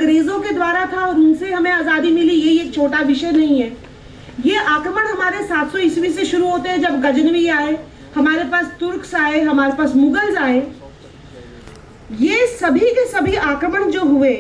अंग्रेजों के द्वारा था और उनसे हमें आजादी मिली, ये एक छोटा विषय नहीं है। ये आक्रमण हमारे 700 ईस्वी से शुरू होते हैं, जब गजनवी आए, हमारे पास तुर्क्स आए, हमारे पास मुगल्स आए। ये सभी के सभी आक्रमण जो हुए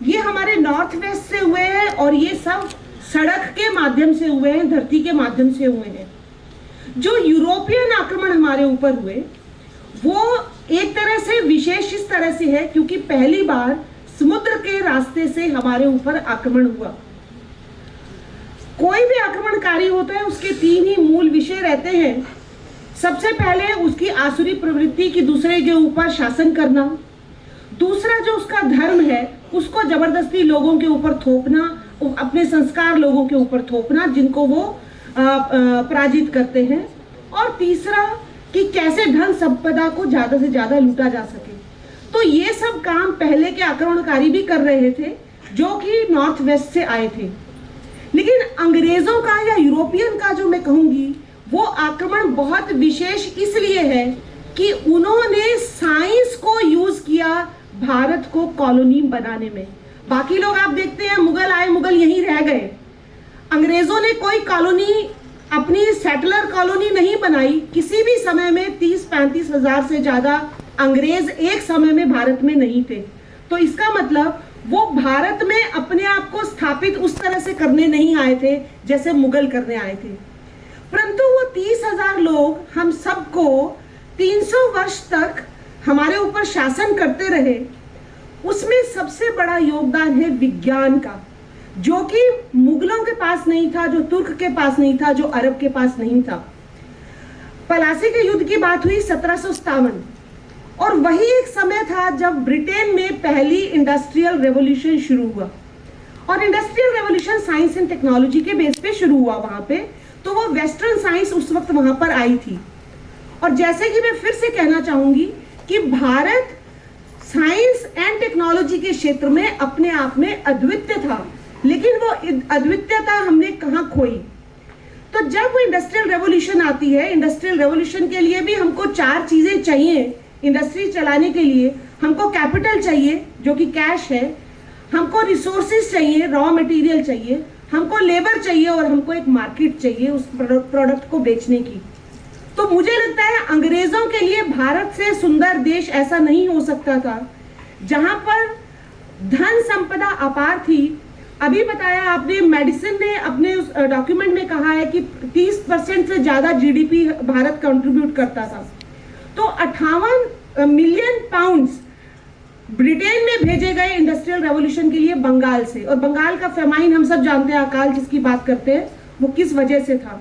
ये हमारे नॉर्थ वेस्ट से हुए हैं और ये सब सड़क के माध्यम से हुए हैं, धरती के माध्यम से हुए हैं। जो यूरोपियन आक्रमण हमारे ऊपर हुए वो एक तरह से विशेष इस तरह से है क्योंकि पहली बार समुद्र के रास्ते से हमारे ऊपर आक्रमण हुआ। कोई भी आक्रमणकारी होता है उसके 3 ही मूल विषय रहते हैं। सबसे पहले उसकी आसुरी प्रवृत्ति की दूसरे के ऊपर शासन करना, दूसरा जो उसका धर्म है उसको जबरदस्ती लोगों के ऊपर थोपना, अपने संस्कार लोगों के ऊपर थोपना जिनको वो पराजित करते हैं, और तीसरा कि कैसे धन संपदा को ज्यादा से ज्यादा लूटा जा सके। तो ये सब काम पहले के आक्रमणकारी भी कर रहे थे जो कि नॉर्थ वेस्ट से आए थे। लेकिन अंग्रेजों का या यूरोपियन का जो मैं कहूंगी वो आक्रमण बहुत विशेष इसलिए है कि उन्होंने साइंस को यूज किया भारत को कॉलोनी बनाने में। बाकी लोग आप देखते हैं मुगल आए, मुगल यहीं रह गए। अंग्रेजों ने कोई कॉलोनी, अपनी सेटलर कॉलोनी नहीं बनाई। किसी भी समय में 30-35 हजार से ज्यादा अंग्रेज एक समय में भारत में नहीं थे। तो इसका मतलब वो भारत में अपने आप को स्थापित उस तरह से करने नहीं आए थे जैसे मुगल करने आए थे, परंतु वो 30,000 लोग हम सबको 300 वर्ष तक हमारे ऊपर शासन करते रहे। उसमें सबसे बड़ा योगदान है विज्ञान का, जो कि मुगलों के पास नहीं था, जो तुर्क के पास नहीं था, जो अरब के पास नहीं था। पलासी के युद्ध की बात हुई 1757, और वही एक समय था जब ब्रिटेन में पहली इंडस्ट्रियल रेवोल्यूशन शुरू हुआ। और industrial revolution science and technology के बेस पे शुरू हुआ वहां पे, तो वो वेस्टर्न साइंस उस वक्त वहां पर आई थी। और जैसे कि मैं फिर से कहना चाहूंगी कि भारत साइंस एंड टेक्नोलॉजी के क्षेत्र में अपने आप में अद्वितीय था, लेकिन वो अद्वितीयता हमने कहाँ खोई। तो जब वो इंडस्ट्रियल रेवोल्यूशन आती है, इंडस्ट्रियल रेवोल्यूशन के लिए भी हमको 4 चीजें चाहिए। इंडस्ट्री चलाने के लिए हमको कैपिटल चाहिए जो कि कैश है, हमको रिसोर्सेज चाहिए, रॉ मटेरियल चाहिए, हमको लेबर चाहिए और हमको एक मार्केट चाहिए उस प्रोडक्ट को बेचने की। तो मुझे लगता है अंग्रेजों के लिए भारत से सुंदर देश ऐसा नहीं हो सकता था जहां पर धन संपदा अपार थी। अभी बताया आपने, मेडिसिन ने अपने उस डॉक्यूमेंट में कहा है कि 30% से ज्यादा जीडीपी भारत कंट्रीब्यूट करता था। तो 58 मिलियन पाउंड्स ब्रिटेन में भेजे गए इंडस्ट्रियल रेवोल्यूशन के लिए बंगाल से। और बंगाल का फेमाइन हम सब जानते हैं, अकाल जिसकी बात करते हैं, वो किस वजह से था।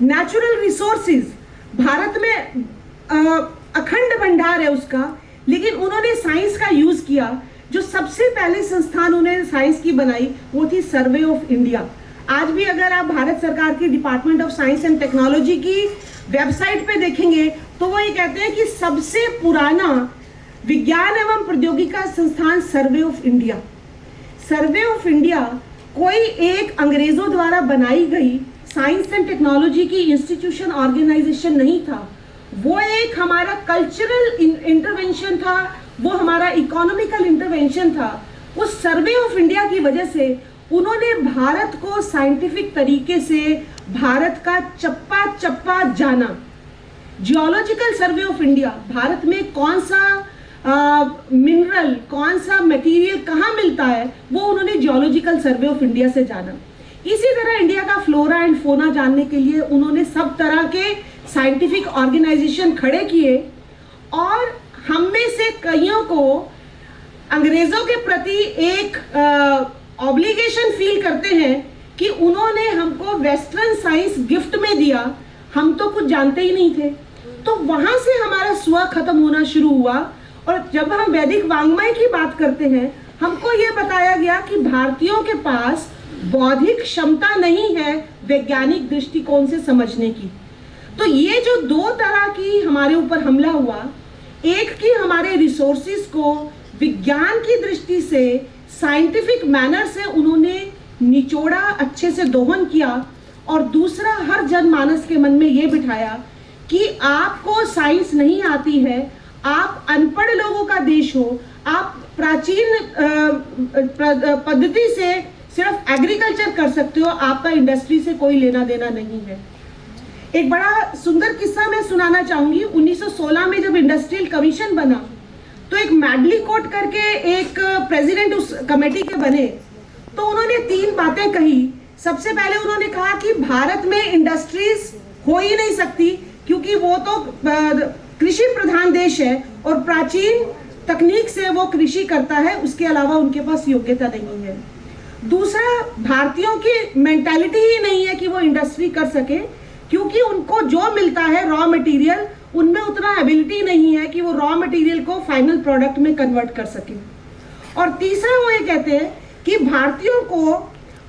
नेचुरल रिसोर्सेज भारत में अखंड भंडार है उसका, लेकिन उन्होंने साइंस का यूज किया। जो सबसे पहले संस्थान उन्होंने साइंस की बनाई वो थी सर्वे ऑफ इंडिया। आज भी अगर आप भारत सरकार की department of science and technology की वेबसाइट पे देखेंगे तो वो ये कहते हैं कि सबसे पुराना विज्ञान एवं प्रौद्योगिकी का संस्थान survey of India. Survey of India कोई एक अंग्रेजों द्वारा बनाई गई साइंस एंड टेक्नोलॉजी की इंस्टीट्यूशन ऑर्गेनाइजेशन नहीं था, वो एक हमारा कल्चरल इंटरवेंशन था, वो हमारा इकोनॉमिकल इंटरवेंशन था। उस सर्वे ऑफ इंडिया की वजह से उन्होंने भारत को साइंटिफिक तरीके से भारत का चप्पा चप्पा जाना। Geological survey of India, Bharat में कौन सा मिनरल, कौन सा मटेरियल कहाँ मिलता है, वो उन्होंने जियोलॉजिकल सर्वे ऑफ इंडिया से जाना। इसी तरह इंडिया का फ्लोरा एंड फोना जानने के लिए उन्होंने सब तरह के साइंटिफिक ऑर्गेनाइजेशन खड़े किए। और हम में से कईयों को अंग्रेजों के प्रति एक ऑब्लिगेशन फील करते हैं कि उन्होंने हमको वेस्टर्न साइंस गिफ्ट में दिया, हम तो कुछ जानते ही नहीं थे। तो वहां से हमारा स्व खत्म होना शुरू हुआ। और जब हम वैदिक वांग्मय की बात करते हैं, हमको ये बताया गया कि भारतीयों के पास बौद्धिक क्षमता नहीं है वैज्ञानिक दृष्टिकोण से समझने की। तो ये जो 2 तरह की हमारे ऊपर हमला हुआ, एक की हमारे रिसोर्सेज को विज्ञान की दृष्टि से साइंटिफिक मैनर से उन्होंने निचोड़ा, अच्छे से दोहन किया, और दूसरा हर जनमानस के मन में ये बिठाया कि आपको साइंस नहीं आती है, आप अनपढ़ लोगों का देश हो, आप प्राचीन पद्धति से सिर्फ एग्रीकल्चर कर सकते हो, आपका इंडस्ट्री से कोई लेना देना नहीं है। एक बड़ा सुंदर किस्सा मैं सुनाना चाहूंगी। 1916 में जब इंडस्ट्रियल कमीशन बना तो एक मैडलीकोट करके एक प्रेसिडेंट उस कमेटी के बने, तो उन्होंने 3 बातें कही। सबसे पहले उन्होंने कहा कि भारत में इंडस्ट्रीज हो ही नहीं सकती क्योंकि वो तो कृषि प्रधान देश है और प्राचीन तकनीक से वो कृषि करता है, उसके अलावा उनके पास योग्यता नहीं है। दूसरा, भारतीयों की मेंटालिटी ही नहीं है कि वो इंडस्ट्री कर सके क्योंकि उनको जो मिलता है रॉ मटेरियल, उनमें उतना एबिलिटी नहीं है कि वो रॉ मटेरियल को फाइनल प्रोडक्ट में कन्वर्ट कर सके। और तीसरा, वो ये कहते हैं कि भारतीयों को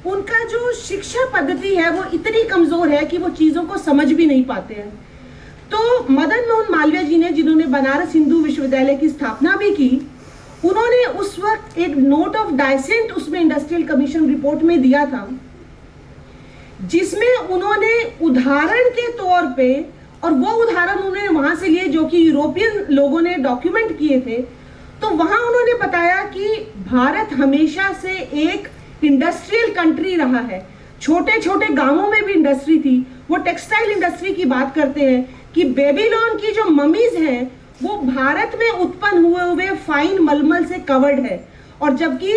उनका जो शिक्षा पद्धति है वो इतनी कमजोर है कि वो चीजों को समझ भी नहीं पाते हैं। तो मदन मोहन मालवीय जी ने, जिन्होंने बनारस हिंदू विश्वविद्यालय की स्थापना भी की, उन्होंने उस वक्त एक नोट ऑफ डाइसेंट उसमें इंडस्ट्रियल कमीशन रिपोर्ट में दिया था, जिसमें उन्होंने उदाहरण के तौर पे, और वो उदाहरण उन्होंने वहां से लिए जो कि यूरोपियन लोगों ने डॉक्यूमेंट किए थे, तो वहां उन्होंने बताया कि भारत हमेशा से एक इंडस्ट्रियल कंट्री रहा है। छोटे छोटे गांवों में भी इंडस्ट्री थी। वो टेक्सटाइल इंडस्ट्री की बात करते हैं कि बेबीलोन की जो ममीज हैं वो भारत में उत्पन्न हुए फाइन मलमल से कवर्ड है, और जबकि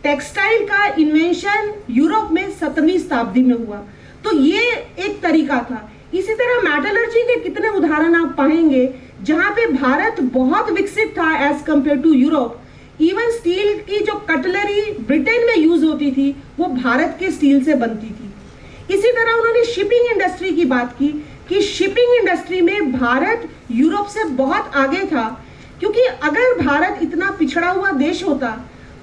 टेक्सटाइल का इन्वेंशन यूरोप में 17वीं शताब्दी में हुआ। तो ये एक तरीका था। इसी तरह मेटलर्जी के कितने उदाहरण आप पाएंगे जहां पे भारत बहुत विकसित था as compare to Europe. Even steel की जो कटलरी ब्रिटेन में यूज होती थी वो भारत के स्टील से बनती थी। इसी तरह उन्होंने शिपिंग इंडस्ट्री की बात की कि शिपिंग इंडस्ट्री में भारत यूरोप से बहुत आगे था, क्योंकि अगर भारत इतना पिछड़ा हुआ देश होता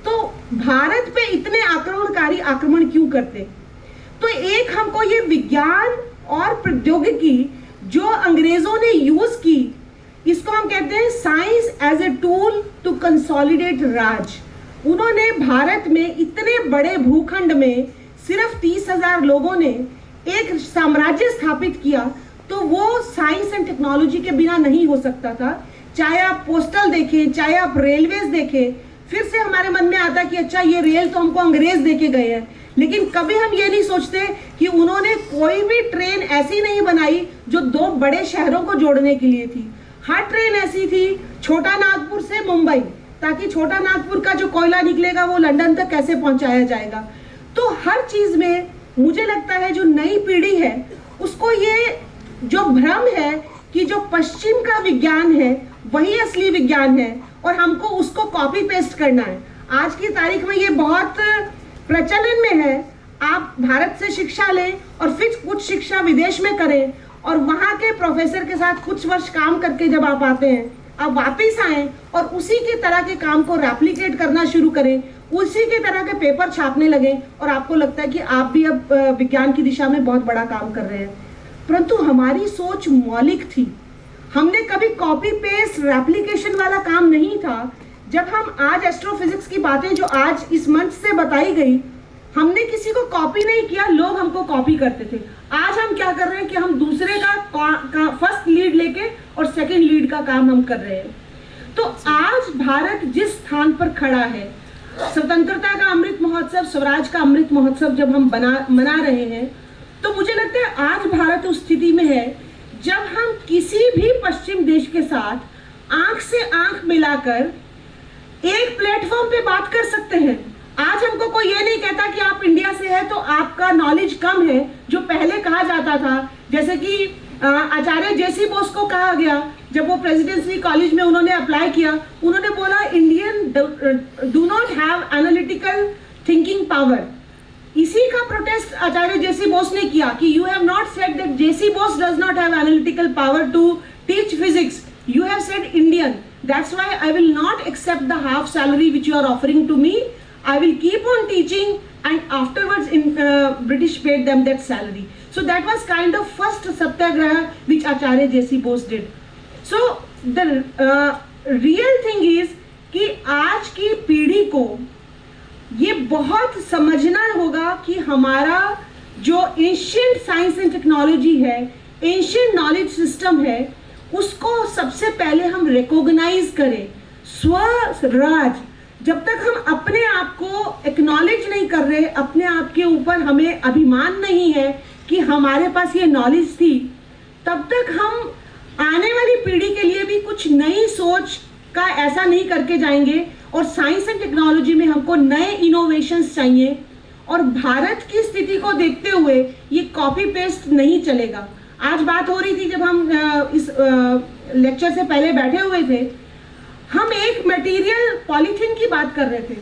तो भारत पे इतने आक्रमणकारी आक्रमण क्यों करते। तो एक हमको ये विज्ञान और प्रौद्योगिकी जो अंग्रेजों ने यूज की, इसको हम कहते हैं science as a tool to consolidate राज। उन्होंने भारत में इतने बड़े भूखंड में सिर्फ 30,000 लोगों ने एक साम्राज्य स्थापित किया, तो वो साइंस एंड टेक्नोलॉजी के बिना नहीं हो सकता था। चाहे आप पोस्टल देखें, चाहे आप रेलवेज देखें, फिर से हमारे मन में आता कि अच्छा ये रेल तो हमको अंग्रेज देके गए हैं, लेकिन कभी हम ये नहीं सोचते कि उन्होंने कोई भी ट्रेन ऐसी नहीं बनाई जो 2 बड़े शहरों को जोड़ने के लिए थी। हर ट्रेन ऐसी थी, छोटा नागपुर से मुंबई, ताकि छोटा नागपुर का जो कोयला निकलेगा वो लंदन तक कैसे पहुंचाया जाएगा। तो हर चीज में मुझे लगता है जो नई पीढ़ी है उसको ये जो भ्रम है कि जो पश्चिम का विज्ञान है वही असली विज्ञान है और हमको उसको कॉपी पेस्ट करना है। आज की तारीख में ये बहुत प्रचलन में है। आप भारत से शिक्षा लें और फिर कुछ शिक्षा विदेश में करें और वहाँ के प्रोफेसर के साथ कुछ वर्ष काम करके जब आप आते हैं, आप वापस आएं और उसी के तरह के काम को रेप्लिकेट करना शुरू करें, उसी के तरह के पेपर छापने लगे और आपको लगता है कि आप भी अब विज्ञान की दिशा में बहुत बड़ा काम कर रहे हैं। परंतु हमारी सोच मौलिक थी। हमने कभी कॉपी पेस्ट रेप्लिकेशन वाला काम नहीं था। जब हम आज एस्ट्रोफिजिक्स की बातें जो आज इस मंच से बताई गई, हमने किसी को कॉपी नहीं किया, लोग हमको कॉपी करते थे। आज हम क्या कर रहे हैं कि हम दूसरे का फर्स्ट लीड लेके और सेकंड लीड का काम हम कर रहे हैं। तो आज भारत जिस स्थान पर खड़ा है, स्वतंत्रता का अमृत महोत्सव, स्वराज का अमृत महोत्सव जब हम मना रहे हैं, तो मुझे लगता है आज भारत उस स्थिति में है जब हम किसी भी पश्चिम देश के साथ आंख से आंख मिलाकर एक प्लेटफॉर्म पे बात कर सकते हैं। आज हमको कोई ये नहीं कहता कि आप इंडिया से है तो आपका नॉलेज कम है, जो पहले कहा जाता था। जैसे कि आचार्य जेसी बोस को कहा गया, जब वो प्रेसिडेंसी कॉलेज में उन्होंने अप्लाई किया, उन्होंने बोला Indian do not have analytical thinking power. इसी का प्रोटेस्ट आचार्य जेसी बोस ने किया कि you have not said that J C Bose does not have analytical power to teach physics, you have said Indian, that's why I will not accept the half salary which you are offering to me, I will keep on teaching and afterwards British paid them that salary. So that was kind of first satyagraha which Acharya J.C. Bose did. So the real thing is कि आज की पीढ़ी को ये बहुत समझना होगा कि हमारा जो एंशिएंट साइंस एंड टेक्नोलॉजी है, एंशिएंट नॉलेज सिस्टम है, उसको सबसे पहले हम रिकॉग्नाइज करें। स्वराज जब तक हम अपने आप को एक्नॉलेज नहीं कर रहे, अपने आप के ऊपर हमें अभिमान नहीं है कि हमारे पास ये नॉलेज थी, तब तक हम आने वाली पीढ़ी के लिए भी कुछ नई सोच का ऐसा नहीं करके जाएंगे। और साइंस एंड टेक्नोलॉजी में हमको नए इनोवेशंस चाहिए, और भारत की स्थिति को देखते हुए ये कॉपी पेस्ट नहीं चलेगा। आज बात हो रही थी, जब हम इस लेक्चर से पहले बैठे हुए थे, हम एक मटेरियल पॉलीथीन की बात कर रहे थे।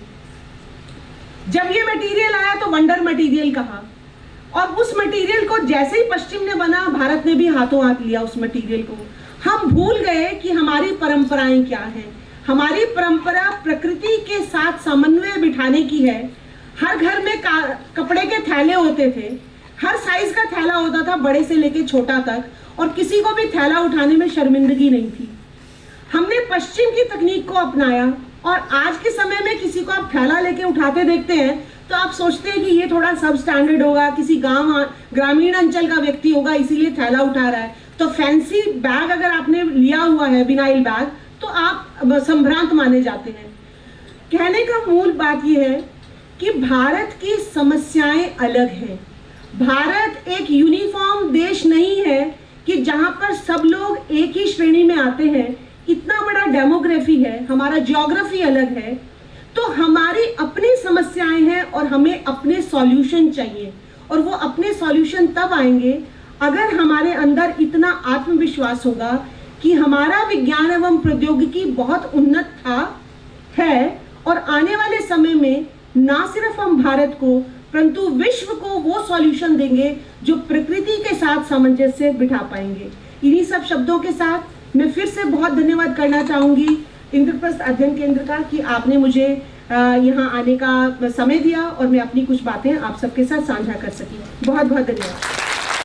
जब ये मटेरियल आया तो वंडर मटेरियल कहा, और उस मटेरियल को जैसे ही पश्चिम ने बना, भारत ने भी हाथों हाथ लिया उस मटेरियल को। हम भूल गए कि हमारी परंपराएं क्या हैं। हमारी परंपरा प्रकृति के साथ समन्वय बिठाने की है। हर घर में कपड़े के थैले होते थे, हर साइज का थैला होता था, बड़े से लेके छोटा तक, और किसी को भी थैला उठाने में शर्मिंदगी नहीं थी। हमने पश्चिम की तकनीक को अपनाया, और आज के समय में किसी को आप थैला लेके उठाते देखते हैं तो आप सोचते हैं कि ये थोड़ा सब स्टैंडर्ड होगा, किसी ग्रामीण अंचल का व्यक्ति होगा, इसीलिए थैला उठा रहा है। तो फैंसी बैग अगर आपने लिया हुआ है, विनाइल बैग, तो आप संभ्रांत माने जाते हैं। कहने का मूल बात यह है कि भारत की समस्याएं अलग हैं। भारत एक यूनिफॉर्म देश नहीं है कि जहां पर सब लोग एक ही श्रेणी में आते हैं। इतना बड़ा डेमोग्राफी है, हमारा ज्योग्राफी अलग है, तो हमारी अपनी समस्याएं हैं और हमें अपने सॉल्यूशन चाहिए। और वो अपने सॉल्यूशन तब आएंगे अगर हमारे अंदर इतना आत्मविश्वास होगा कि हमारा विज्ञान एवं प्रौद्योगिकी बहुत उन्नत है, और आने वाले समय में ना सिर्फ हम भारत को परंतु विश्व को वो सॉल्यूशन देंगे जो प्रकृति के साथ सामंजस्य बिठा पाएंगे। इन्हीं सब शब्दों के साथ मैं फिर से बहुत धन्यवाद करना चाहूंगी इंद्रप्रस्थ अध्ययन केंद्र का कि आपने मुझे यहाँ आने का समय दिया और मैं अपनी कुछ बातें आप सबके साथ साझा कर सकी। बहुत बहुत धन्यवाद।